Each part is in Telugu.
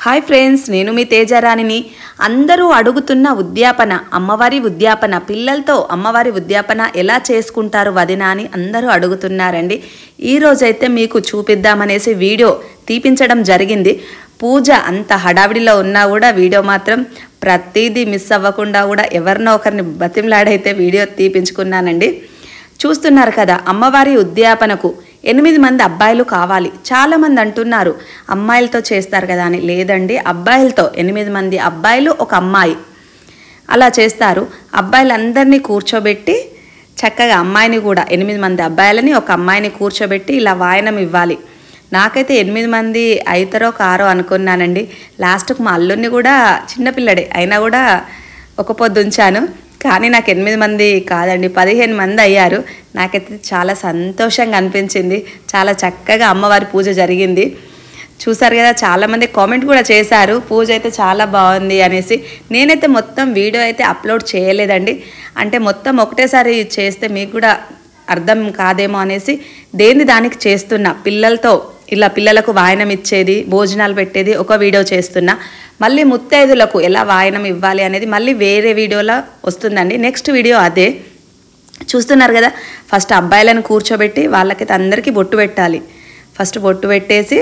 హాయ్ ఫ్రెండ్స్, నేను మీ తేజరాణిని. అందరూ అడుగుతున్న ఉద్యాపన, అమ్మవారి ఉద్యాపన, పిల్లలతో అమ్మవారి ఉద్యాపన ఎలా చేసుకుంటారు వదిన అని అందరూ అడుగుతున్నారండి. ఈరోజైతే మీకు చూపిద్దామనేసి వీడియో తీపించడం జరిగింది. పూజ అంత హడావిడిలో ఉన్నా కూడా వీడియో మాత్రం ప్రతిదీ మిస్ అవ్వకుండా కూడా ఎవరినో ఒకరిని బతిమలాడైతే వీడియో తీపించుకున్నానండి. చూస్తున్నారు కదా, అమ్మవారి ఉద్యాపనకు 8 మంది అబ్బాయిలు కావాలి. చాలామంది అంటున్నారు అమ్మాయిలతో చేస్తారు కదా అని. లేదండి, అబ్బాయిలతో 8 మంది అబ్బాయిలు, ఒక అమ్మాయి అలా చేస్తారు. అబ్బాయిలందరినీ కూర్చోబెట్టి చక్కగా అమ్మాయిని కూడా 8 మంది అబ్బాయిలని ఒక అమ్మాయిని కూర్చోబెట్టి ఇలా వాయనం ఇవ్వాలి. నాకైతే 8 మంది అవుతారో కారో అనుకున్నానండి. లాస్ట్కు మా అల్లుడిని కూడా చిన్నపిల్లడే అయినా కూడా ఒక పొద్దు ఉంచాను. కానీ నాకు 8 మంది కాదండి, 15 మంది అయ్యారు. నాకైతే చాలా సంతోషంగా అనిపించింది. చాలా చక్కగా అమ్మవారి పూజ జరిగింది. చూసారు కదా, చాలామంది కామెంట్ కూడా చేశారు పూజ అయితే చాలా బాగుంది అనేసి. నేనైతే మొత్తం వీడియో అయితే అప్లోడ్ చేయలేదండి. అంటే మొత్తం ఒకటేసారి చేస్తే మీకు కూడా అర్థం కాదేమో అనేసి దేని దానికి చేస్తున్నా. పిల్లలతో ఇలా పిల్లలకు వాయనం ఇచ్చేది, భోజనాలు పెట్టేది ఒక వీడియో చేస్తున్నా. మళ్ళీ ముత్తైదులకు ఎలా వాయనం ఇవ్వాలి అనేది మళ్ళీ వేరే వీడియోలో వస్తుందండి. నెక్స్ట్ వీడియో అదే. చూస్తున్నారు కదా, ఫస్ట్ అబ్బాయిలను కూర్చోబెట్టి వాళ్ళకైతే అందరికీ బొట్టు పెట్టాలి. ఫస్ట్ బొట్టు పెట్టేసి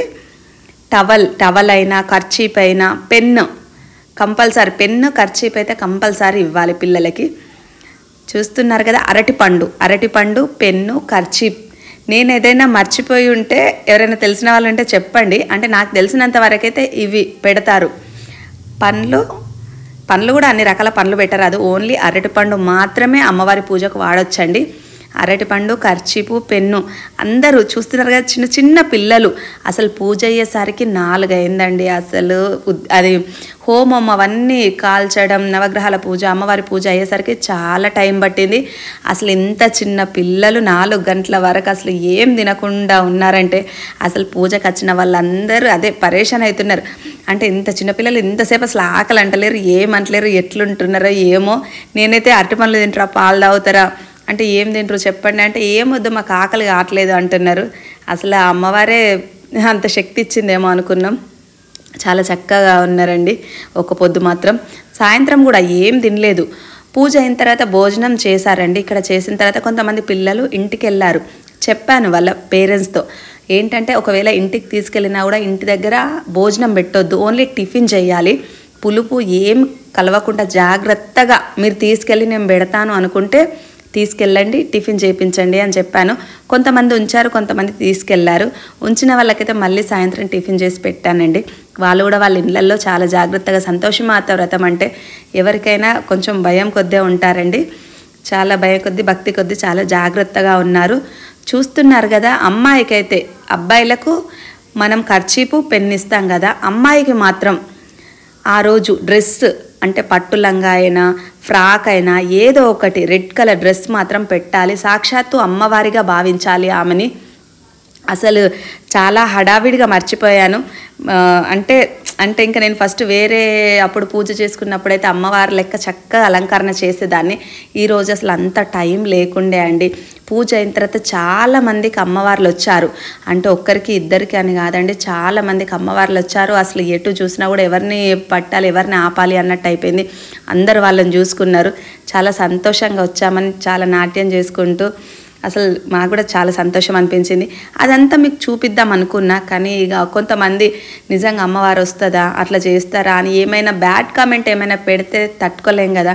టవల్ అయినా కర్చీప్ అయినా పెన్ను కంపల్సరీ, పెన్ను కర్చీప్ అయితే కంపల్సరీ ఇవ్వాలి పిల్లలకి. చూస్తున్నారు కదా, అరటిపండు పెన్ను కర్చీప్. నేను ఏదైనా మర్చిపోయి ఉంటే ఎవరైనా తెలిసిన వాళ్ళు ఉంటే చెప్పండి. అంటే నాకు తెలిసినంత వరకైతే ఇవి పెడతారు. పండ్లు కూడా అన్ని రకాల పండ్లు పెట్టరాదు, ఓన్లీ అరటిపండు మాత్రమే అమ్మవారి పూజకు వాడొచ్చండి. అరటిపండు, కర్చీపు, పెన్ను. అందరూ చూస్తున్నారు కదా, చిన్న చిన్న పిల్లలు. అసలు పూజ అయ్యేసరికి 4 అయిందండి. అసలు అది హోమం అవన్నీ కాల్చడం, నవగ్రహాల పూజ, అమ్మవారి పూజ అయ్యేసరికి చాలా టైం పట్టింది. అసలు ఇంత చిన్న పిల్లలు 4 గంటల వరకు అసలు ఏం తినకుండా ఉన్నారంటే అసలు పూజకు వచ్చిన వాళ్ళందరూ అదే పరేషాన్ అవుతున్నారు. అంటే ఇంత చిన్నపిల్లలు ఇంతసేపు అసలు ఆకలి అంటలేరు, ఏమంటలేరు, ఎట్లుంటున్నారో ఏమో. నేనైతే అరటిపండ్లు తింటారా, పాలు తాగుతారా అంటే ఏం తింటారు చెప్పండి అంటే ఏమొద్దు మాకు ఆకలి కావట్లేదు అంటున్నారు. అసలు ఆ అమ్మవారే అంత శక్తి ఇచ్చిందేమో అనుకున్నాం. చాలా చక్కగా ఉన్నారండి. ఒక పొద్దు మాత్రం సాయంత్రం కూడా ఏం తినలేదు. పూజ అయిన తర్వాత భోజనం చేశారండి. ఇక్కడ చేసిన తర్వాత కొంతమంది పిల్లలు ఇంటికి వెళ్ళారు. చెప్పాను వాళ్ళ పేరెంట్స్తో ఏంటంటే ఒకవేళ ఇంటికి తీసుకెళ్ళినా కూడా ఇంటి దగ్గర భోజనం పెట్టొద్దు, ఓన్లీ టిఫిన్ చేయాలి. పులుపు ఏం కలవకుండా జాగ్రత్తగా మీరు తీసుకెళ్ళి నేను పెడతాను అనుకుంటే తీసుకెళ్ళండి, టిఫిన్ చేయించండి అని చెప్పాను. కొంతమంది ఉంచారు, కొంతమంది తీసుకెళ్లారు. ఉంచిన వాళ్ళకైతే మళ్ళీ సాయంత్రం టిఫిన్ చేసి పెట్టానండి. వాళ్ళు కూడా వాళ్ళ ఇళ్ళల్లో చాలా జాగ్రత్తగా, సంతోషమాత వ్రతం అంటే ఎవరికైనా కొంచెం భయం కొద్దే ఉంటారండి. చాలా భయం కొద్ది, భక్తి కొద్ది చాలా జాగ్రత్తగా ఉన్నారు. చూస్తున్నారు కదా, అమ్మాయికైతే అబ్బాయిలకు మనం కర్చీపు పెన్ను ఇస్తాం కదా, అమ్మాయికి మాత్రం ఆ రోజు డ్రెస్ అంటే పట్టు లంగా అయినా ఫ్రాక్ అయినా ఏదో ఒకటి రెడ్ కలర్ డ్రెస్ మాత్రం పెట్టాలి. సాక్షాత్తు అమ్మవారిగా భావించాలి ఆమెని. అసలు చాలా హడావిడిగా మర్చిపోయాను. అంటే ఇంకా నేను ఫస్ట్ వేరే అప్పుడు పూజ చేసుకున్నప్పుడైతే అమ్మవారి లెక్క చక్కగా అలంకరణ చేసేదాన్ని. ఈరోజు అసలు అంత టైం లేకుండే అండి. పూజ అయిన తర్వాత చాలామందికి అమ్మవార్లు వచ్చారు. అంటే ఒక్కరికి ఇద్దరికి అని కాదండి, చాలామందికి అమ్మవార్లు వచ్చారు. అసలు ఎటు చూసినా కూడా ఎవరిని పట్టాలి, ఎవరిని ఆపాలి అన్నట్టు అయిపోయింది. అందరు వాళ్ళని చూసుకున్నారు. చాలా సంతోషంగా వచ్చామని చాలా నాట్యం చేసుకుంటూ అసలు మాకు కూడా చాలా సంతోషం అనిపించింది. అదంతా మీకు చూపిద్దాం అనుకున్నా, కానీ ఇక కొంతమంది నిజంగా అమ్మవారు వస్తుందా, అట్లా చేస్తారా అని ఏమైనా బ్యాడ్ కామెంట్ ఏమైనా పెడితే తట్టుకోలేం కదా.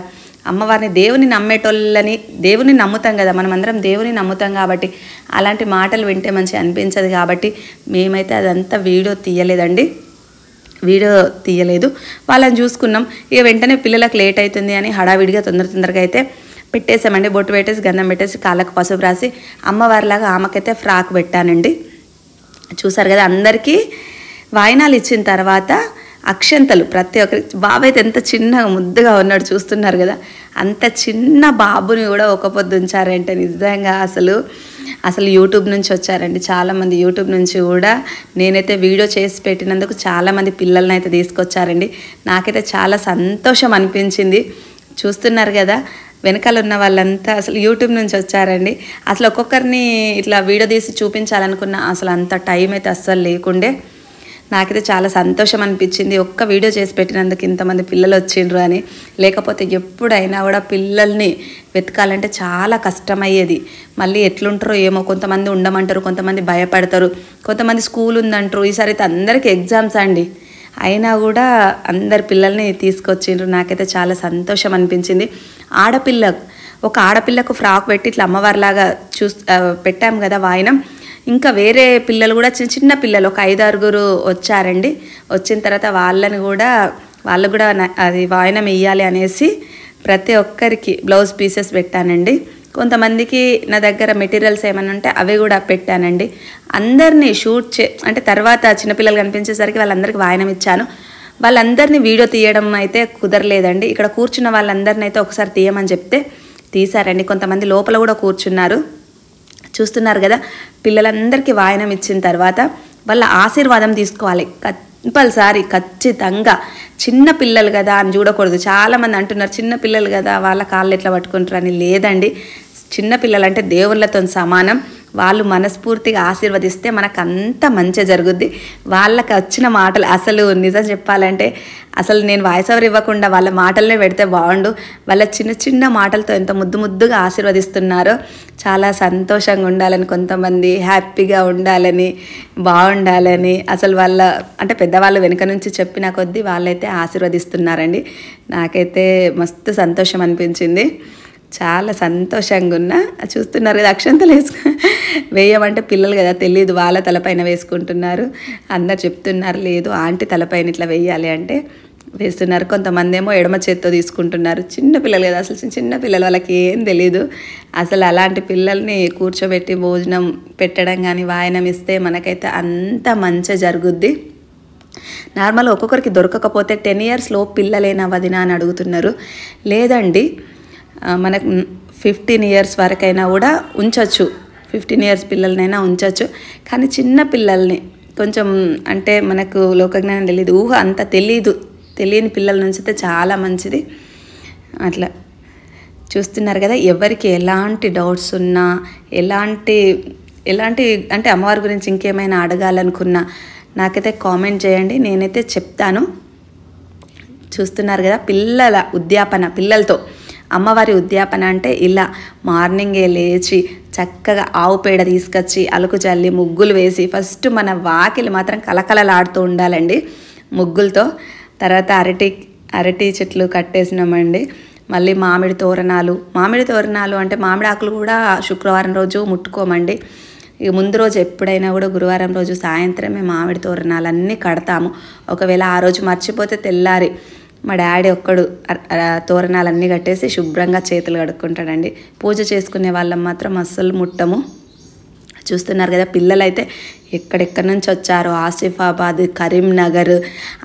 అమ్మవారిని, దేవుని నమ్మేటోళ్ళని, దేవుని నమ్ముతాం కదా, మనం అందరం దేవుని నమ్ముతాం కాబట్టి అలాంటి మాటలు వింటే మంచిగా అనిపించదు. కాబట్టి మేమైతే అదంతా వీడియో తీయలేదు. వాళ్ళని చూసుకున్నాం. ఇక వెంటనే పిల్లలకు లేట్ అవుతుంది అని హడావిడిగా తొందరగా అయితే పెట్టేసామండి. బొట్టు పెట్టేసి గంధం పెట్టేసి కాళ్ళకు పసుపు రాసి అమ్మవారిలాగా ఆమెకైతే ఫ్రాక్ పెట్టానండి. చూసారు కదా, అందరికీ వాయినాలు ఇచ్చిన తర్వాత అక్షంతలు ప్రతి ఒక్కరి. బాబు అయితే ఎంత చిన్నగా ముద్దుగా ఉన్నాడు, చూస్తున్నారు కదా. అంత చిన్న బాబుని కూడా ఒక పొద్దు ఉంచారంటే నిజంగా అసలు యూట్యూబ్ నుంచి వచ్చారండి చాలామంది. యూట్యూబ్ నుంచి కూడా నేనైతే వీడియో చేసి పెట్టినందుకు చాలామంది పిల్లల్ని అయితే తీసుకొచ్చారండి. నాకైతే చాలా సంతోషం అనిపించింది. చూస్తున్నారు కదా, వెనకాల ఉన్న వాళ్ళంతా అసలు యూట్యూబ్ నుంచి వచ్చారండి. అసలు ఒక్కొక్కరిని ఇట్లా వీడియో తీసి చూపించాలనుకున్న అసలు అంత టైం అయితే అస్సలు లేకుండే. నాకైతే చాలా సంతోషం అనిపించింది ఒక్క వీడియో చేసి పెట్టినందుకు ఇంతమంది పిల్లలు వచ్చిండ్రు అని. లేకపోతే ఎప్పుడైనా కూడా పిల్లల్ని వెతకాలంటే చాలా కష్టమయ్యేది. మళ్ళీ ఎట్లుంటారో ఏమో, కొంతమంది ఉండమంటారు, కొంతమంది భయపడతారు, కొంతమంది స్కూల్ ఉందంటారు. ఈసారి అయితే అందరికీ ఎగ్జామ్స్ అండి, అయినా కూడా అందరి పిల్లల్ని తీసుకొచ్చిండ్రు. నాకైతే చాలా సంతోషం అనిపించింది. ఒక ఆడపిల్లకు ఫ్రాక్ పెట్టి ఇట్లా అమ్మవారిలాగా పెట్టాం కదా వాయినం. ఇంకా వేరే పిల్లలు కూడా చిన్న పిల్లలు ఒక 5-6 వచ్చారండి. వచ్చిన తర్వాత వాళ్ళు కూడా అది వాయినం వేయాలి అనేసి ప్రతి ఒక్కరికి బ్లౌజ్ పీసెస్ పెట్టానండి. కొంతమందికి నా దగ్గర మెటీరియల్స్ ఏమైనా ఉంటే అవి కూడా పెట్టానండి. అందరినీ అంటే తర్వాత చిన్నపిల్లలు కనిపించేసరికి వాళ్ళందరికీ వాయినం ఇచ్చాను. వాళ్ళందరినీ వీడియో తీయడం అయితే కుదరలేదండి. ఇక్కడ కూర్చున్న వాళ్ళందరినీ అయితే ఒకసారి తీయమని చెప్తే తీశారండి. కొంతమంది లోపల కూడా కూర్చున్నారు. చూస్తున్నారు కదా, పిల్లలందరికీ వాయనం ఇచ్చిన తర్వాత వాళ్ళ ఆశీర్వాదం తీసుకోవాలి కంపల్సరీ, ఖచ్చితంగా. చిన్న పిల్లలు కదా అని చూడకూడదు. చాలామంది అంటున్నారు చిన్న పిల్లలు కదా వాళ్ళ కాళ్ళు ఎట్లా పట్టుకుంటారు అని. లేదండి, చిన్న పిల్లలు అంటే దేవుళ్ళతో సమానం. వాళ్ళు మనస్ఫూర్తిగా ఆశీర్వదిస్తే మనకు అంత మంచి జరుగుద్ది. వాళ్ళకి వచ్చిన మాటలు అసలు నిజం చెప్పాలంటే అసలు నేను వాయిస్ ఓవర్ ఇవ్వకుండా వాళ్ళ మాటలనే పెడితే బాగుండు. వాళ్ళ చిన్న మాటలతో ఎంత ముద్దుగా ఆశీర్వదిస్తున్నారో. చాలా సంతోషంగా ఉండాలని, కొంతమంది హ్యాపీగా ఉండాలని, బాగుండాలని, అసలు అంటే పెద్దవాళ్ళు వెనుక నుంచి చెప్పిన కొద్దీ వాళ్ళైతే ఆశీర్వదిస్తున్నారండి. నాకైతే మస్తు సంతోషం అనిపించింది. చాలా సంతోషంగా ఉన్నా. చూస్తున్నారు కదా, అక్షంతలు వేయమంటే పిల్లలు కదా తెలియదు, వాళ్ళ తలపైన వేసుకుంటున్నారు. అందరు చెప్తున్నారు లేదు ఆంటీ తలపైన ఇట్లా వేయాలి అంటే వేస్తున్నారు. కొంతమంది ఏమో ఎడమ చేత్తో తీసుకుంటున్నారు. చిన్న పిల్లలు కదా, అసలు చిన్న పిల్లలు, వాళ్ళకి ఏం తెలీదు. అసలు అలాంటి పిల్లల్ని కూర్చోబెట్టి భోజనం పెట్టడం కానీ వాయనం ఇస్తే మనకైతే అంత మంచి జరుగుద్ది. నార్మల్గా ఒక్కొక్కరికి దొరకకపోతే 10 years లోపు పిల్లలేనా వదినా అని అడుగుతున్నారు. లేదండి, మనకు 15 years వరకైనా కూడా ఉంచవచ్చు. 15 years పిల్లలనైనా ఉంచవచ్చు. కానీ చిన్న పిల్లల్ని కొంచెం అంటే మనకు లోకజ్ఞానం తెలియదు, ఊహ అంత తెలియని పిల్లల నుంచి అయితే చాలా మంచిది. అట్లా చూస్తున్నారు కదా, ఎవరికి ఎలాంటి డౌట్స్ ఉన్నా, ఎలాంటి అంటే అమ్మవారి గురించి ఇంకేమైనా అడగాలనుకున్నా నాకైతే కామెంట్ చేయండి, నేనైతే చెప్తాను. చూస్తున్నారు కదా, పిల్లలతో అమ్మవారి ఉద్యాపన అంటే ఇలా మార్నింగే లేచి చక్కగా ఆవు పేడ తీసుకొచ్చి అలుకు చల్లి ముగ్గులు వేసి ఫస్ట్ మన వాకిలి మాత్రం కలకలలాడుతూ ఉండాలండి ముగ్గులతో. తర్వాత అరటి చెట్లు కట్టేసినామండి. మళ్ళీ మామిడి తోరణాలు అంటే మామిడి ఆకులు కూడా శుక్రవారం రోజు ముట్టుకోమండి. ఇక ముందు రోజు ఎప్పుడైనా కూడా గురువారం రోజు సాయంత్రమే మామిడి తోరణాలన్నీ కడతాము. ఒకవేళ ఆ రోజు మర్చిపోతే తెల్లారి మా డాడీ ఒక్కడు తోరణాలన్నీ కట్టేసి శుభ్రంగా చేతులు కడుక్కుంటాడండి. పూజ చేసుకునే వాళ్ళం మాత్రం అస్సలు ముట్టము. చూస్తున్నారు కదా, పిల్లలైతే ఎక్కడెక్కడి నుంచి వచ్చారో, ఆసిఫాబాద్, కరీంనగర్,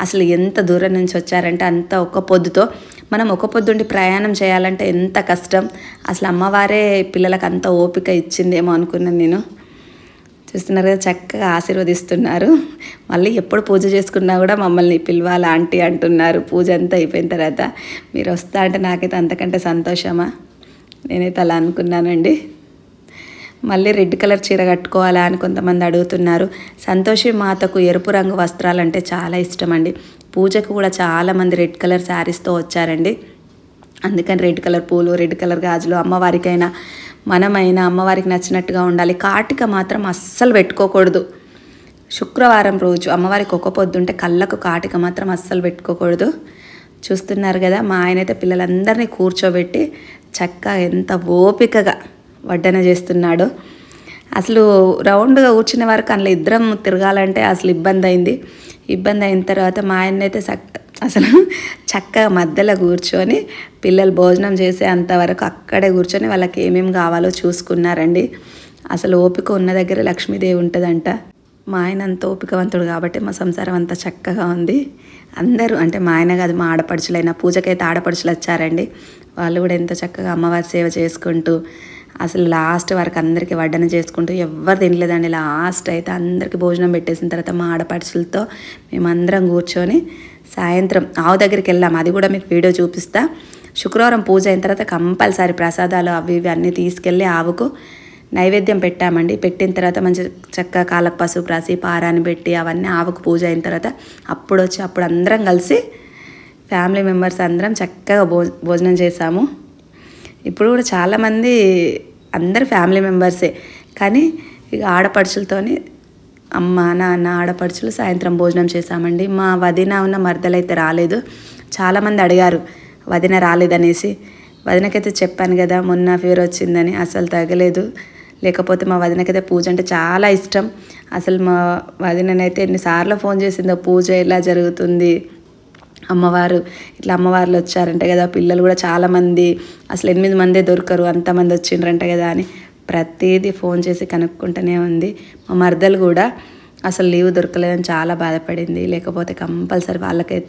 అసలు ఎంత దూరం నుంచి వచ్చారంటే అంత ఒక్క పొద్దుతో. మనం ఒక పొద్దుండి ప్రయాణం చేయాలంటే ఎంత కష్టం. అసలు అమ్మవారే పిల్లలకు అంత ఓపిక ఇచ్చిందేమో అనుకున్నాను నేను. చూస్తున్నారు కదా, చక్కగా ఆశీర్వదిస్తున్నారు. మళ్ళీ ఎప్పుడు పూజ చేసుకున్నా కూడా మమ్మల్ని పిలవాలి ఆంటీ అంటున్నారు. పూజ అంతా అయిపోయిన తర్వాత మీరు వస్తా అంటే నాకైతే అంతకంటే సంతోషమా, నేనైతే అలా అనుకున్నానండి. మళ్ళీ రెడ్ కలర్ చీర కట్టుకోవాలా అని కొంతమంది అడుగుతున్నారు. సంతోషి మాతకు ఎరుపు రంగు వస్త్రాలు అంటే చాలా ఇష్టం అండి. పూజకు కూడా చాలామంది రెడ్ కలర్ శారీస్తో వచ్చారండి. అందుకని రెడ్ కలర్ పూలు, రెడ్ కలర్ గాజులు, అమ్మవారికైనా మనమైనా అమ్మవారికి నచ్చినట్టుగా ఉండాలి. కాటిక మాత్రం అస్సలు పెట్టుకోకూడదు. శుక్రవారం రోజు అమ్మవారికి ఒక పొద్దుంటే కళ్ళకు కాటిక మాత్రం అస్సలు పెట్టుకోకూడదు. చూస్తున్నారు కదా, మా ఆయన అయితే పిల్లలందరినీ కూర్చోబెట్టి చక్కగా ఎంత ఓపికగా వడ్డన చేస్తున్నాడు. అసలు రౌండ్గా కూర్చునే వరకు అందులో ఇద్దరం తిరగాలంటే అసలు ఇబ్బంది అయిన తర్వాత మా ఆయన అయితే అసలు చక్కగా మధ్యలో కూర్చొని పిల్లలు భోజనం చేసే అంతవరకు అక్కడే కూర్చొని వాళ్ళకి ఏమేమి కావాలో చూసుకున్నారండి. అసలు ఓపిక ఉన్న దగ్గర లక్ష్మీదేవి ఉంటుందంట. మా ఆయన అంత ఓపికవంతుడు కాబట్టి మా సంసారం అంత చక్కగా ఉంది. అందరూ అంటే మా ఆయన కాదు, మా ఆడపడుచులైన పూజకైతే ఆడపడుచులు వచ్చారండి. వాళ్ళు కూడా ఎంతో చక్కగా అమ్మవారి సేవ చేసుకుంటూ అసలు లాస్ట్ వరకు అందరికీ వడ్డన చేసుకుంటూ ఎవ్వరు తినలేదండి. లాస్ట్ అయితే అందరికీ భోజనం పెట్టేసిన తర్వాత మా ఆడపడుచులతో మేమందరం కూర్చొని సాయంత్రం ఆవు దగ్గరికి వెళ్ళాము. అది కూడా మీకు వీడియో చూపిస్తా. శుక్రవారం పూజ అయిన తర్వాత కంపల్సరీ ప్రసాదాలు అవి ఇవి అన్నీ తీసుకెళ్ళి ఆవుకు నైవేద్యం పెట్టామండి. పెట్టిన తర్వాత మంచి చక్కగా కాళ్ళకు పసుపు రాసి పారాన్ని పెట్టి అవన్నీ ఆవుకు పూజ అయిన తర్వాత అప్పుడు అందరం కలిసి ఫ్యామిలీ మెంబర్స్ అందరం చక్కగా భోజనం చేసాము. ఇప్పుడు కూడా చాలామంది అందరు ఫ్యామిలీ మెంబర్సే, కానీ ఇక ఆడపడుచులతోని అమ్మ నాన్న ఆడపడుచులు సాయంత్రం భోజనం చేసామండి. మా వదిన ఉన్న మరదలైతే రాలేదు. చాలామంది అడిగారు వదిన రాలేదనేసి. వదినకైతే చెప్పాను కదా మొన్న ఫీవర్ వచ్చిందని, అసలు తగ్గలేదు. లేకపోతే మా వదినకైతే పూజ అంటే చాలా ఇష్టం. అసలు మా వదిననైతే ఎన్నిసార్లు ఫోన్ చేసిందో పూజ ఎలా జరుగుతుంది, అమ్మవారు ఇట్లా అమ్మవార్లు వచ్చారంట కదా, పిల్లలు కూడా చాలామంది, అసలు 8 మందే దొరకరు అంతమంది వచ్చిండ్రంట కదా అని ప్రతిదీ ఫోన్ చేసి కనుక్కుంటూనే ఉంది. మా మరదలు కూడా అసలు లీవ్ దొరకలేదని చాలా బాధపడింది. లేకపోతే కంపల్సరీ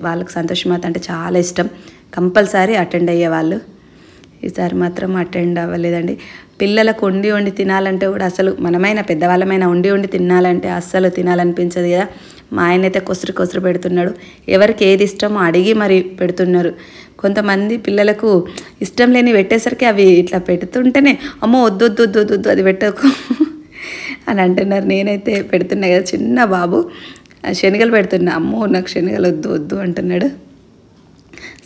వాళ్ళకి సంతోషమాత అంటే చాలా ఇష్టం, కంపల్సరీ అటెండ్ అయ్యేవాళ్ళు. ఈసారి మాత్రం అటెండ్ అవ్వలేదండి. పిల్లలకు వండి తినాలంటే కూడా అసలు మనమైన పెద్దవాళ్ళమైన వండి తినాలంటే అస్సలు తినాలనిపించదు కదా. మా ఆయన అయితే కొసరు పెడుతున్నాడు. ఎవరికి ఏది ఇష్టమో అడిగి మరి పెడుతున్నారు. కొంతమంది పిల్లలకు ఇష్టం లేని పెట్టేసరికి అవి ఇట్లా పెడుతుంటేనే అమ్మో వద్దు అది పెట్టకు అని అంటున్నారు. నేనైతే పెడుతున్నా కదా, చిన్న బాబు శనగలు పెడుతున్నా, అమ్మో నాకు శనగలు వద్దు అంటున్నాడు.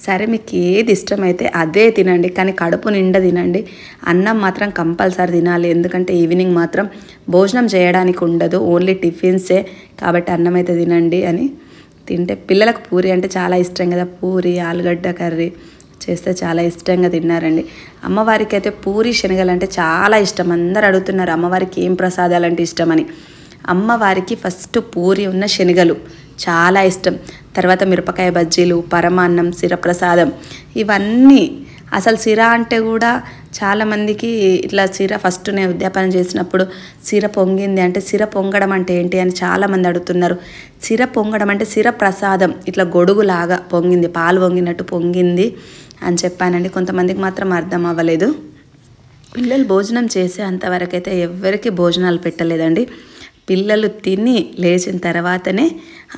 సరే మీకు ఏది ఇష్టమైతే అదే తినండి, కానీ కడుపు నిండా తినండి. అన్నం మాత్రం కంపల్సరీ తినాలి, ఎందుకంటే ఈవినింగ్ మాత్రం భోజనం చేయడానికి ఉండదు, ఓన్లీ టిఫిన్సే. కాబట్టి అన్నం అయితే తినండి అని తింటే పిల్లలకు పూరి అంటే చాలా ఇష్టం కదా. పూరి ఆలుగడ్డ కర్రీ చేస్తే చాలా ఇష్టంగా తిన్నారండి. అమ్మవారికి అయితే పూరి శనగలు అంటే చాలా ఇష్టం. అందరు అడుగుతున్నారు అమ్మవారికి ఏం ప్రసాదాలు అంటే ఇష్టమని. అమ్మవారికి ఫస్ట్ పూరి ఉన్న శనగలు చాలా ఇష్టం. తర్వాత మిరపకాయ బజ్జీలు, పరమాన్నం, శిరప్రసాదం ఇవన్నీ. అసలు సిర అంటే కూడా చాలామందికి ఇట్లా సిర ఫస్ట్ నేను ఉద్యాపన చేసినప్పుడు సిర పొంగింది అంటే సిర పొంగడం అంటే ఏంటి అని చాలామంది అడుగుతున్నారు. సిర పొంగడం అంటే సిర ప్రసాదం ఇట్లా గొడుగులాగా పొంగింది, పాలు పొంగినట్టు పొంగింది అని చెప్పానండి. కొంతమందికి మాత్రం అర్థం అవ్వలేదు. పిల్లలు భోజనం చేసే అంతవరకైతే ఎవరికి భోజనాలు పెట్టలేదండి. పిల్లలు తిని లేచిన తర్వాతనే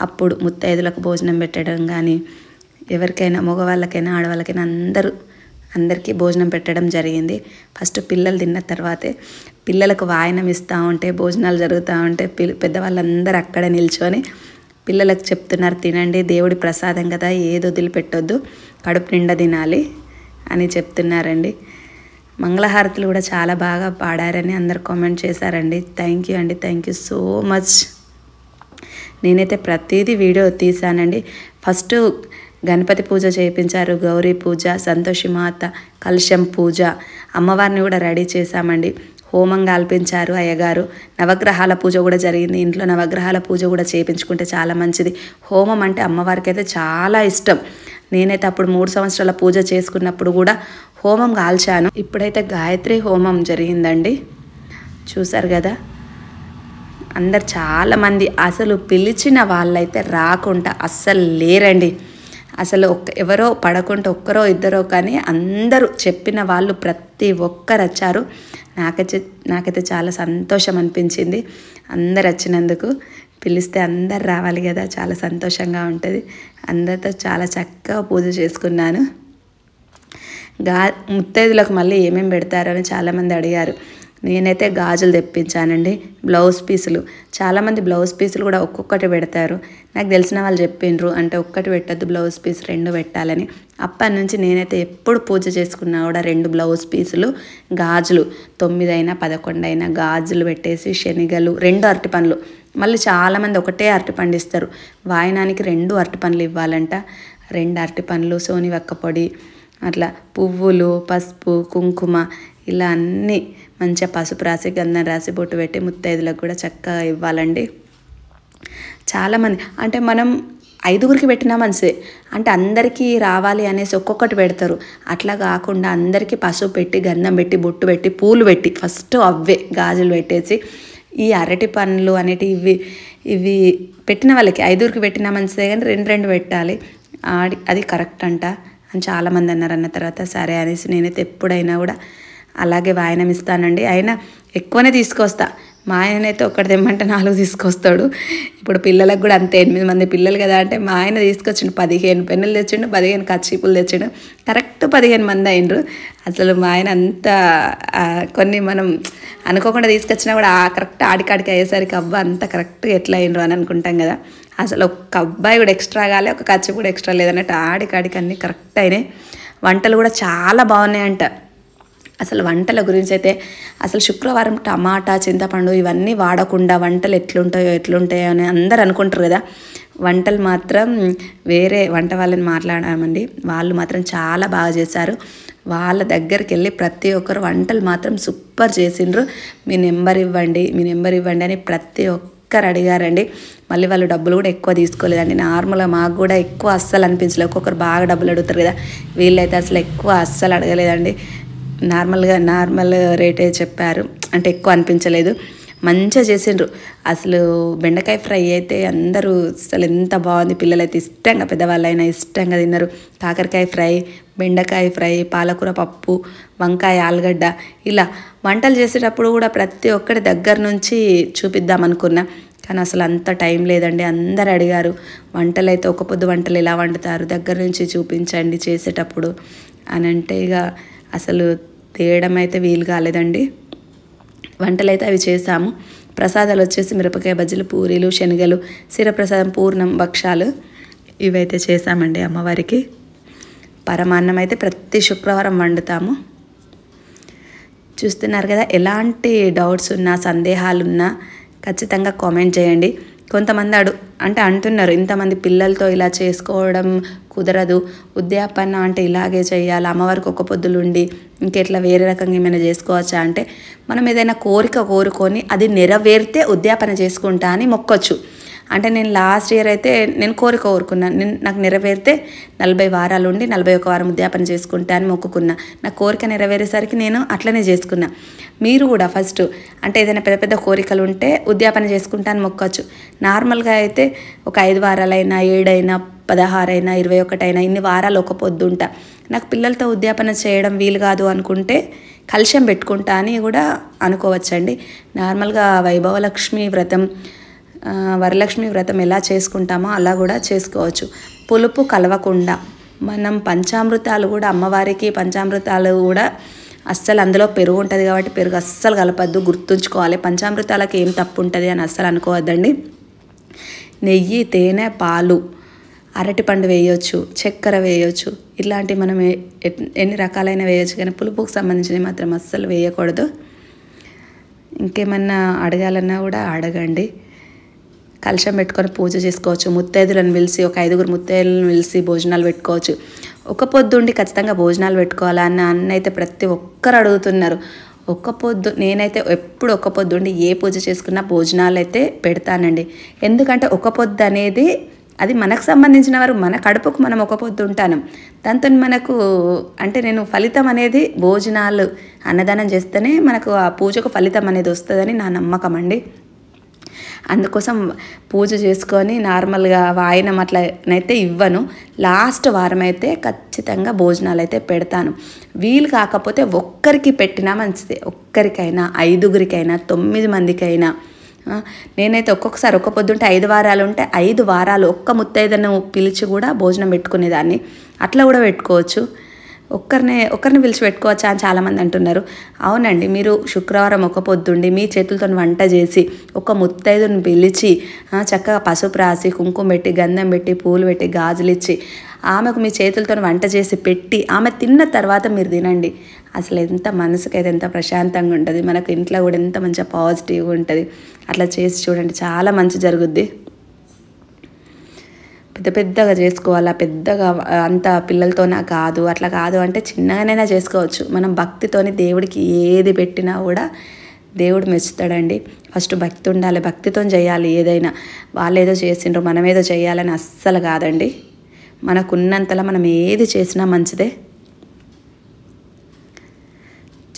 అప్పుడు ముత్తైదులకు భోజనం పెట్టడం కానీ, ఎవరికైనా మగవాళ్ళకైనా ఆడవాళ్ళకైనా అందరికీ భోజనం పెట్టడం జరిగింది. ఫస్ట్ పిల్లలు తిన్న తర్వాతే పిల్లలకు వాయనం ఇస్తూ ఉంటే భోజనాలు జరుగుతూ ఉంటే పెద్దవాళ్ళందరూ అక్కడ నిల్చొని పిల్లలకు చెప్తున్నారు, తినండి దేవుడి ప్రసాదం కదా, ఏది వదిలిపెట్టొద్దు, కడుపు నిండా తినాలి అని చెప్తున్నారండి. మంగళహారతులు కూడా చాలా బాగా పాడారని అందరు కామెంట్ చేశారండి. థ్యాంక్ యూ అండి, థ్యాంక్ యూ సో మచ్. నేనైతే ప్రతిదీ వీడియో తీసానండి. ఫస్ట్ గణపతి పూజ చేయించారు, గౌరీ పూజ, సంతోషి మాత, కలశం పూజ, అమ్మవారిని కూడా రెడీ చేశామండి. హోమం గాల్పించారు అయ్యగారు. నవగ్రహాల పూజ కూడా జరిగింది. ఇంట్లో నవగ్రహాల పూజ కూడా చేయించుకుంటే చాలా మంచిది. హోమం అంటే అమ్మవారికి అయితే చాలా ఇష్టం. నేనైతే అప్పుడు 3 సంవత్సరాల పూజ చేసుకున్నప్పుడు కూడా హోమం కాల్చాను. ఇప్పుడైతే గాయత్రి హోమం జరిగిందండి, చూసారు కదా. అందరు చాలామంది అసలు పిలిచిన వాళ్ళైతే రాకుండా అస్సలు లేరండి. అసలు ఎవరో పడకుండా ఒక్కరో ఇద్దరో కానీ అందరూ చెప్పిన వాళ్ళు ప్రతి ఒక్కరు వచ్చారు. నాకైతే చాలా సంతోషం అనిపించింది అందరు వచ్చినందుకు. పిలిస్తే అందరు రావాలి కదా, చాలా సంతోషంగా ఉంటుంది. అందరితో చాలా చక్కగా పూజ చేసుకున్నాను. ముత్తైదులకు మళ్ళీ ఏమేమి పెడతారని చాలామంది అడిగారు. నేనైతే గాజులు తెప్పించానండి, బ్లౌజ్ పీసులు. చాలామంది బ్లౌజ్ పీసులు కూడా ఒక్కొక్కటి పెడతారు. నాకు తెలిసిన వాళ్ళు చెప్పిండ్రు అంటే ఒక్కటి పెట్టద్దు, బ్లౌజ్ పీస్ 2 పెట్టాలని. అప్పటి నుంచి నేనైతే ఎప్పుడు పూజ చేసుకున్నా కూడా 2 బ్లౌజ్ పీసులు, గాజులు 9 అయినా 11 అయినా గాజులు పెట్టేసి శనగలు, 2 అరటిపండ్లు. మళ్ళీ చాలామంది ఒకటే అరటిపండు ఇస్తారు. వాయనానికి 2 అరటిపండ్లు ఇవ్వాలంట. 2 అరటిపండ్లు, సోనివక్క పొడి, అట్లా పువ్వులు, పసుపు, కుంకుమ ఇలా అన్నీ మంచిగా పసుపు రాసి గంధం రాసి బొట్టు పెట్టి ముత్తైదులకు కూడా చక్కగా ఇవ్వాలండి. చాలామంది అంటే మనం 5గురికి పెట్టినా మంచిదే, అంటే అందరికీ రావాలి అనేసి ఒక్కొక్కటి పెడతారు. అట్లా కాకుండా అందరికీ పసుపు పెట్టి గంధం పెట్టి బొట్టు పెట్టి పూలు పెట్టి ఫస్ట్ అవే గాజులు పెట్టేసి ఈ అరటి పండ్లు అనేటివి ఇవి పెట్టిన వాళ్ళకి 5గురికి పెట్టినా మంచిదే, కానీ 2 పెట్టాలి, అది కరెక్ట్ అంట అని చాలామంది అన్నారు. అన్న తర్వాత సరే అనేసి నేనైతే ఎప్పుడైనా కూడా అలాగే వాయనం ఇస్తానండి. అయినా ఎక్కువనే తీసుకొస్తా, మా ఆయనైతే ఒకటి తెమ్మంటే 4 తీసుకొస్తాడు. ఇప్పుడు పిల్లలకు కూడా అంతే, 8 మంది పిల్లలు కదా అంటే మా ఆయన తీసుకొచ్చిండు 15 పెన్నులు తెచ్చిండు, 15 కర్చీపులు తెచ్చిండు. కరెక్ట్ 15 మంది అయినరు. అసలు మా ఆయన అంత కొన్ని మనం అనుకోకుండా తీసుకొచ్చినా కూడా కరెక్ట్ ఆడికాడికి అయ్యేసరికి అబ్బా అంత కరెక్ట్గా ఎట్లా అయినరు అని అనుకుంటాం కదా. అసలు ఒక్క అబ్బాయి కూడా ఎక్స్ట్రా కాలే, ఒక కర్చీపు కూడా ఎక్స్ట్రా లేదన్నట్టు ఆడికాడికి అన్నీ కరెక్ట్ అయినాయి. వంటలు కూడా చాలా బాగున్నాయంట. అసలు వంటల గురించి అయితే అసలు శుక్రవారం టమాటా చింతపండు ఇవన్నీ వాడకుండా వంటలు ఎట్లుంటాయో అని అందరు అనుకుంటారు కదా. వంటలు మాత్రం వేరే వంట వాళ్ళని మాట్లాడామండి, వాళ్ళు మాత్రం చాలా బాగా చేశారు. వాళ్ళ దగ్గరికి వెళ్ళి ప్రతి ఒక్కరు వంటలు మాత్రం సూపర్ చేసిండ్రు. మీ నెంబర్ ఇవ్వండి అని ప్రతి ఒక్కరు అడిగారండి. మళ్ళీ వాళ్ళు డబ్బులు కూడా ఎక్కువ తీసుకోలేదండి. నార్మల్గా మాకు కూడా ఎక్కువ అస్సలు అనిపించలేదు. ఒక్కొక్కరు బాగా డబ్బులు అడుగుతారు కదా, వీళ్ళైతే అసలు ఎక్కువ అస్సలు అడగలేదండి. నార్మల్ రేటే చెప్పారు, అంటే ఎక్కువ అనిపించలేదు. మంచిగా చేసిండ్రు. అసలు బెండకాయ ఫ్రై అయితే అందరూ అసలు ఎంత బాగుంది, పిల్లలైతే ఇష్టంగా, పెద్దవాళ్ళైనా ఇష్టంగా తిన్నారు. కాకరకాయ ఫ్రై, బెండకాయ ఫ్రై, పాలకూర పప్పు, వంకాయ ఆలుగడ్డ, ఇలా వంటలు చేసేటప్పుడు కూడా ప్రతి ఒక్కటి దగ్గర నుంచి చూపిద్దాం అనుకున్నా, కానీ అసలు అంత టైం లేదండి. అందరు అడిగారు వంటలు అయితే, ఒక పొద్దు వంటలు ఎలా వండుతారు దగ్గర నుంచి చూపించండి చేసేటప్పుడు అని అంటే ఇక అసలు తేయడం అయితే వీలు కాలేదండి. వంటలు అయితే అవి చేసాము. ప్రసాదాలు వచ్చేసి మిరపకాయ బజ్జీలు, పూరీలు, శనగలు, శిరప్రసాదం, పూర్ణం, భక్షాలు ఇవైతే చేసామండి అమ్మవారికి. పరమాన్నం అయితే ప్రతి శుక్రవారం వండుతాము. చూస్తున్నారు కదా, ఎలాంటి డౌట్స్ ఉన్నా సందేహాలున్నా ఖచ్చితంగా కామెంట్ చేయండి. కొంతమంది అంటున్నారు ఇంతమంది పిల్లలతో ఇలా చేసుకోవడం కుదరదు, ఉద్యాపన అంటే ఇలాగే చేయాలి, అమ్మవారికి ఒక పొద్దులుండి ఇంకెట్లా వేరే రకంగా ఏమైనా చేసుకోవచ్చా అంటే, మనం ఏదైనా కోరుకొని అది నెరవేరితే ఉద్యాపన చేసుకుంటా అని మొక్కొచ్చు. అంటే నేను లాస్ట్ ఇయర్ అయితే నేను కోరుకున్నాను, నాకు నెరవేరితే 40 వారాలు ఉండి 41 వారం ఉద్యాపన చేసుకుంటా అని మొక్కుకున్నా. నా కోరిక నెరవేరేసరికి నేను అట్లనే చేసుకున్నా. మీరు కూడా ఫస్ట్ అంటే ఏదైనా పెద్ద కోరికలు ఉంటే ఉద్యాపన చేసుకుంటా అని మొక్కొచ్చు. నార్మల్గా అయితే ఒక 5 వారాలైనా 7 అయినా 16 అయినా 21 అయినా ఇన్ని వారాలు ఒక పొద్దు ఉంటా. నాకు పిల్లలతో ఉద్యాపన చేయడం వీలు కాదు అనుకుంటే కలశం పెట్టుకుంటా అని కూడా అనుకోవచ్చండి. నార్మల్గా వైభవలక్ష్మి వ్రతం, వరలక్ష్మి వ్రతం ఎలా చేసుకుంటామో అలా కూడా చేసుకోవచ్చు. పులుపు కలవకుండా మనం పంచామృతాలు కూడా అమ్మవారికి పంచామృతాలు కూడా అస్సలు అందులో పెరుగు ఉంటుంది కాబట్టి పెరుగు అస్సలు కలపద్దు, గుర్తుంచుకోవాలి. పంచామృతాలకు ఏం తప్పు ఉంటుంది అని అస్సలు అనుకోవద్దండి. నెయ్యి, తేనె, పాలు, అరటిపండు వేయొచ్చు, చక్కెర వేయొచ్చు, ఇట్లాంటివి మనం ఎన్ని రకాలైన వేయచ్చు, కానీ పులుపుకు సంబంధించినవి మాత్రం అస్సలు వేయకూడదు. ఇంకేమన్నా అడగాలన్నా కూడా అడగండి. కలశం పెట్టుకొని పూజ చేసుకోవచ్చు. ముత్తైదులను పిలిచి ఒక 5 ముత్తైదులను పిలిచి భోజనాలు పెట్టుకోవచ్చు. ఒక పొద్దుండి ఖచ్చితంగా భోజనాలు పెట్టుకోవాలా అన్న అయితే ప్రతి ఒక్కరు అడుగుతున్నారు. ఒక్క పొద్దు నేనైతే ఎప్పుడు ఒక్క పొద్దుండి ఏ పూజ చేసుకున్నా భోజనాలు అయితే పెడతానండి. ఎందుకంటే ఒక పొద్దు అనేది అది మనకు సంబంధించిన వారు, మన కడుపుకు మనం ఒక పొద్దు ఉంటాను. దాంతో మనకు అంటే నేను ఫలితం అనేది భోజనాలు అన్నదానం చేస్తేనే మనకు ఆ పూజకు ఫలితం అనేది వస్తుందని నా నమ్మకం అండి. అందుకోసం పూజ చేసుకొని నార్మల్గా వాయనం అట్లనైతే ఇవ్వను. లాస్ట్ వారం అయితే ఖచ్చితంగా భోజనాలు అయితే పెడతాను. వీలు కాకపోతే ఒక్కరికి పెట్టినా మంచిదే, ఒక్కరికైనా 5గురికైనా 9 మందికైనా. నేనైతే ఒక్కొక్కసారి ఒక్క పొద్దుంటే 5 వారాలు ఉంటే 5 వారాలు ఒక్క ముత్తైదను పిలిచి కూడా భోజనం పెట్టుకునేదాన్ని. అట్లా కూడా పెట్టుకోవచ్చు. ఒక్కరిని పిలిచి పెట్టుకోవచ్చా అని చాలామంది అంటున్నారు. అవునండి, మీరు శుక్రవారం ఒక పొద్దుండి మీ చేతులతో వంట చేసి ఒక ముత్తైదుని పిలిచి చక్కగా పసుపు రాసి, కుంకుమ పెట్టి, గంధం పెట్టి, పూలు పెట్టి, గాజులు ఇచ్చి ఆమెకు మీ చేతులతో వంట చేసి పెట్టి ఆమె తిన్న తర్వాత మీరు తినండి. అసలు ఎంత మనసుకైతే ఎంత ప్రశాంతంగా ఉంటుంది, మనకు ఇంట్లో కూడా ఎంత మంచిగా పాజిటివ్గా ఉంటుంది. అట్లా చేసి చూడండి, చాలా మంచి జరుగుద్ది. పెద్దగా చేసుకోవాలా, పెద్దగా అంత పిల్లలతోనా కాదు, అట్లా కాదు అంటే చిన్నగానైనా చేసుకోవచ్చు. మనం భక్తితోని దేవుడికి ఏది పెట్టినా కూడా దేవుడు మెచ్చుతాడండి. ఫస్ట్ భక్తి ఉండాలి, భక్తితో చేయాలి. ఏదైనా వాళ్ళు ఏదో చేసిండ్రు మనం ఏదో చేయాలని అస్సలు కాదండి. మనకున్నంతలో మనం ఏది చేసినా మంచిదే.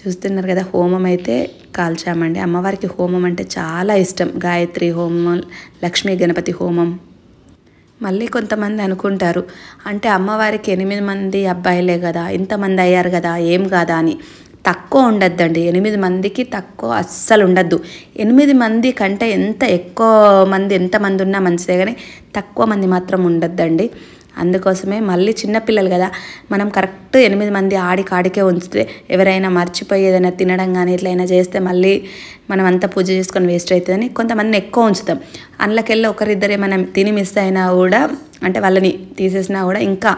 చూస్తున్నారు కదా, హోమం అయితే కాల్చామండి. అమ్మవారికి హోమం అంటే చాలా ఇష్టం. గాయత్రి హోమం, లక్ష్మీ గణపతి హోమం. మళ్ళీ కొంతమంది అనుకుంటారు, అంటే అమ్మవారికి 8 మంది అబ్బాయిలే కదా, ఇంతమంది అయ్యారు కదా, ఏం కాదా అని. తక్కువ ఉండద్దండి. 8 మందికి తక్కువ అస్సలు ఉండద్దు. 8 మంది కంటే ఎంతమంది ఉన్నా మంచిదే, కానీ తక్కువ మంది మాత్రం ఉండద్దండి. అందుకోసమే మళ్ళీ చిన్నపిల్లలు కదా, మనం కరెక్ట్ 8 మంది ఆడికే ఉంచితే ఎవరైనా మర్చిపోయి ఏదైనా తినడం కానీ ఎట్లయినా చేస్తే మళ్ళీ మనం అంతా పూజ చేసుకొని వేస్ట్ అవుతుందని కొంతమందిని ఎక్కువ ఉంచుతాం. అందులోకెళ్ళి ఒకరిద్దరే మనం తిని మిస్ అయినా కూడా, అంటే వాళ్ళని తీసేసినా కూడా ఇంకా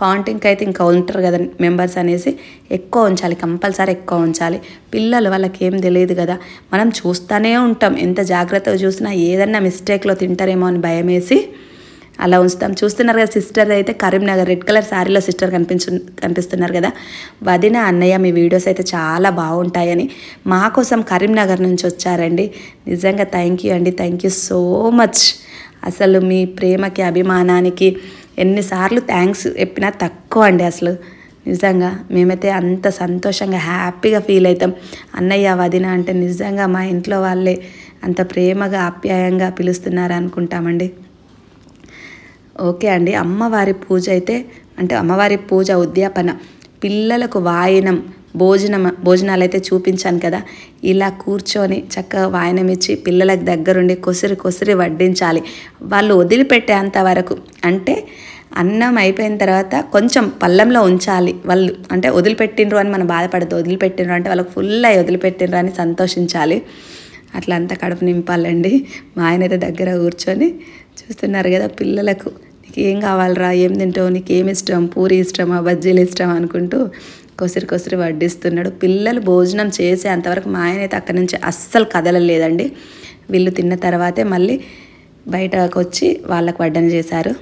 కౌంటింగ్కి అయితే ఇంకా ఉంటారు కదా మెంబర్స్ అనేసి ఎక్కువ ఉంచాలి, కంపల్సరీ ఎక్కువ ఉంచాలి. పిల్లలు వాళ్ళకి ఏం తెలియదు కదా, మనం చూస్తూనే ఉంటాం, ఎంత జాగ్రత్తగా చూసినా ఏదన్నా మిస్టేక్లో తింటారేమో అని భయం వేసి అలా ఉంచుతాం. చూస్తున్నారు కదా, సిస్టర్ అయితే కరీంనగర్ రెడ్ కలర్ శారీలో సిస్టర్ కనిపిస్తున్నారు కదా, వదిన అన్నయ్య మీ వీడియోస్ అయితే చాలా బాగుంటాయని మా కోసం కరీంనగర్ నుంచి వచ్చారండి. నిజంగా థ్యాంక్ యూ అండి, థ్యాంక్ యూ సో మచ్. అసలు మీ ప్రేమకి అభిమానానికి ఎన్నిసార్లు థ్యాంక్స్ చెప్పినా తక్కువ అండి. అసలు నిజంగా మేమైతే అంత సంతోషంగా హ్యాపీగా ఫీల్ అవుతాం. అన్నయ్య వదిన అంటే నిజంగా మా ఇంట్లో వాళ్ళే అంత ప్రేమగా ఆప్యాయంగా పిలుస్తున్నారు అనుకుంటామండి. ఓకే అండి, అమ్మవారి పూజ అయితే అంటే అమ్మవారి పూజ ఉద్యాపన, పిల్లలకు వాయనం భోజనాలు అయితే చూపించాను కదా, ఇలా కూర్చొని చక్కగా వాయనం ఇచ్చి పిల్లలకు దగ్గరుండి కొసిరి వడ్డించాలి. వాళ్ళు వదిలిపెట్టేంత వరకు, అంటే అన్నం అయిపోయిన తర్వాత కొంచెం పళ్ళెంలో ఉంచాలి. వాళ్ళు అంటే వదిలిపెట్టిండ్రు అని మనం బాధపడద్దు, వదిలిపెట్టిండ్రు అంటే వాళ్ళకి ఫుల్ అయ్యి వదిలిపెట్టిండ్రు అని సంతోషించాలి. అట్లా అంతా కడుపు నింపాలండి. మా ఆయన అయితే దగ్గర కూర్చొని చూస్తున్నారు కదా, పిల్లలకు నీకు ఏం కావాలరా, ఏం తింటావు, నీకు ఏమి ఇష్టం, పూరి ఇష్టమా, బజ్జీలు ఇష్టం అనుకుంటూ కొసిరి వడ్డిస్తున్నాడు. పిల్లలు భోజనం చేసే అంతవరకు మా ఆయన అయితే అక్కడి నుంచి అస్సలు కదలలేదండి. వీళ్ళు తిన్న తర్వాతే మళ్ళీ బయటకు వచ్చి వాళ్ళకు వడ్డన చేశారు.